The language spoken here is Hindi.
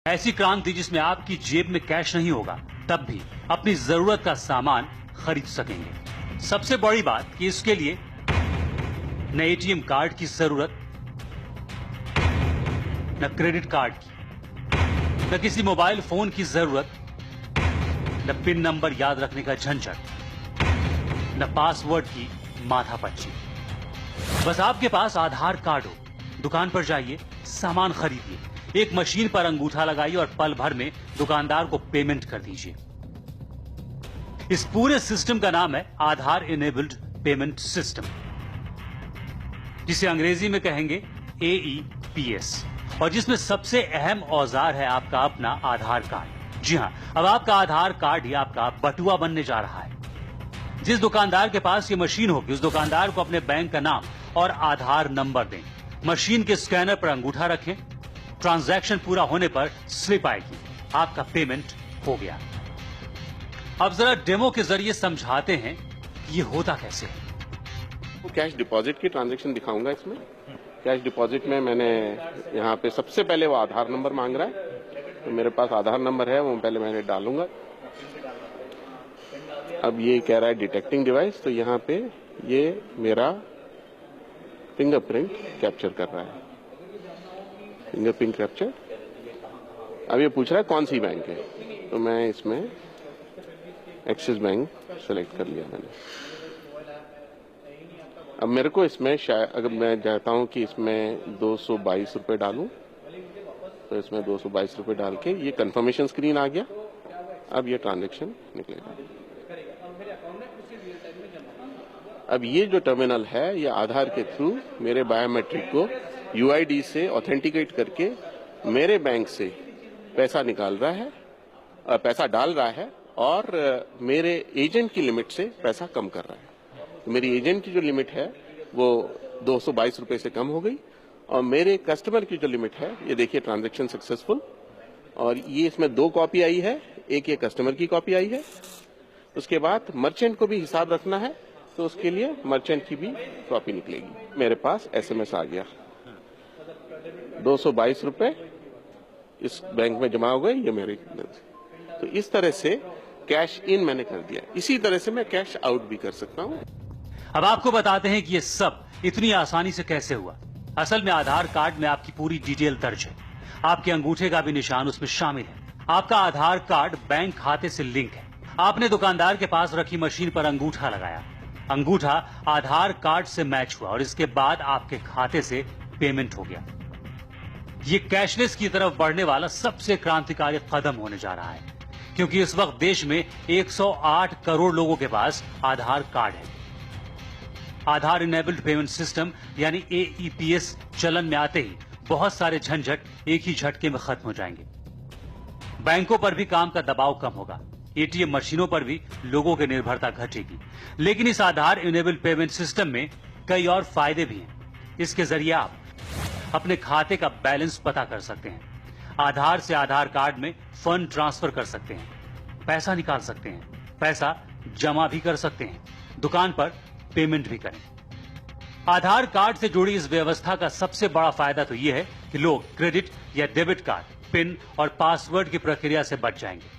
ऐसी क्रांति जिसमें आपकी जेब में कैश नहीं होगा, तब भी अपनी जरूरत का सामान खरीद सकेंगे। सबसे बड़ी बात कि इसके लिए न एटीएम कार्ड की जरूरत, न क्रेडिट कार्ड की, न किसी मोबाइल फोन की जरूरत, न पिन नंबर याद रखने का झंझट, न पासवर्ड की माथापच्ची। बस आपके पास आधार कार्ड हो, दुकान पर जाइए, सामान खरीदिए, एक मशीन पर अंगूठा लगाइए और पल भर में दुकानदार को पेमेंट कर दीजिए। इस पूरे सिस्टम का नाम है आधार इनेबल्ड पेमेंट सिस्टम, जिसे अंग्रेजी में कहेंगे AEPS, और जिसमें सबसे अहम औजार है आपका अपना आधार कार्ड। जी हां, अब आपका आधार कार्ड ही आपका बटुआ बनने जा रहा है। जिस दुकानदार के पास ये मशीन होगी, उस दुकानदार को अपने बैंक का नाम और आधार नंबर दें, मशीन के स्कैनर पर अंगूठा रखें, ट्रांजैक्शन पूरा होने पर स्लिप आएगी, आपका पेमेंट हो गया। अब जरा डेमो के जरिए समझाते हैं ये होता कैसे है। कैश डिपॉजिट की ट्रांजैक्शन दिखाऊंगा इसमें। कैश डिपॉजिट में मैंने यहाँ पे सबसे पहले वो आधार नंबर मांग रहा है, तो मेरे पास आधार नंबर है, वो पहले मैंने डालूंगा। अब ये कह रहा है डिटेक्टिंग डिवाइस, तो यहाँ पे ये मेरा फिंगरप्रिंट कैप्चर कर रहा है, फिंगरप्रिंट कैप्चर। अब ये पूछ रहा है कौन सी बैंक है, तो मैं इसमें एक्सिस बैंक सेलेक्ट कर लिया मैंने। अब मेरे को इसमें शायद अगर मैं चाहता हूं कि इसमें 222 रुपए डालूं, तो इसमें 222 रुपए डाल के ये कंफर्मेशन स्क्रीन आ गया। अब ये ट्रांजैक्शन निकलेगा। अब ये जो टर्मिनल है, ये आधार के थ्रू मेरे बायोमेट्रिक को UID से ऑथेंटिकेट करके मेरे बैंक से पैसा निकाल रहा है, पैसा डाल रहा है, और मेरे एजेंट की लिमिट से पैसा कम कर रहा है। तो मेरी एजेंट की जो लिमिट है वो 222 रुपए से कम हो गई, और मेरे कस्टमर की जो लिमिट है, ये देखिए ट्रांजैक्शन सक्सेसफुल। और ये इसमें 2 कॉपी आई है, एक ये कस्टमर की कॉपी आई है। उसके बाद मर्चेंट को भी हिसाब रखना है, तो उसके लिए मर्चेंट की भी कॉपी निकलेगी। मेरे पास SMS आ गया, 222 रुपए इस बैंक में जमा हो गए, ये मेरे। तो इस तरह से कैश इन मैंने कर दिया। इसी तरह से मैं कैश आउट भी कर सकता हूं। अब आपको बताते हैं कि ये सब इतनी आसानी से कैसे हुआ। असल में आधार कार्ड में आपकी पूरी डिटेल दर्ज है, आपके अंगूठे का भी निशान उसमें शामिल है। आपका आधार कार्ड बैंक खाते से लिंक है। आपने दुकानदार के पास रखी मशीन पर अंगूठा लगाया, अंगूठा आधार कार्ड से मैच हुआ, और इसके बाद आपके खाते से पेमेंट हो गया। ये कैशलेस की तरफ बढ़ने वाला सबसे क्रांतिकारी कदम होने जा रहा है, क्योंकि इस वक्त देश में 108 करोड़ लोगों के पास आधार कार्ड है। आधार इनेबल्ड पेमेंट सिस्टम यानी AEPS चलन में आते ही बहुत सारे झंझट एक ही झटके में खत्म हो जाएंगे। बैंकों पर भी काम का दबाव कम होगा, ATM मशीनों पर भी लोगों की निर्भरता घटेगी। लेकिन इस आधार इनेबल्ड पेमेंट सिस्टम में कई और फायदे भी हैं। इसके जरिए आप अपने खाते का बैलेंस पता कर सकते हैं, आधार से आधार कार्ड में फंड ट्रांसफर कर सकते हैं, पैसा निकाल सकते हैं, पैसा जमा भी कर सकते हैं, दुकान पर पेमेंट भी करें। आधार कार्ड से जुड़ी इस व्यवस्था का सबसे बड़ा फायदा तो यह है कि लोग क्रेडिट या डेबिट कार्ड, पिन और पासवर्ड की प्रक्रिया से बच जाएंगे।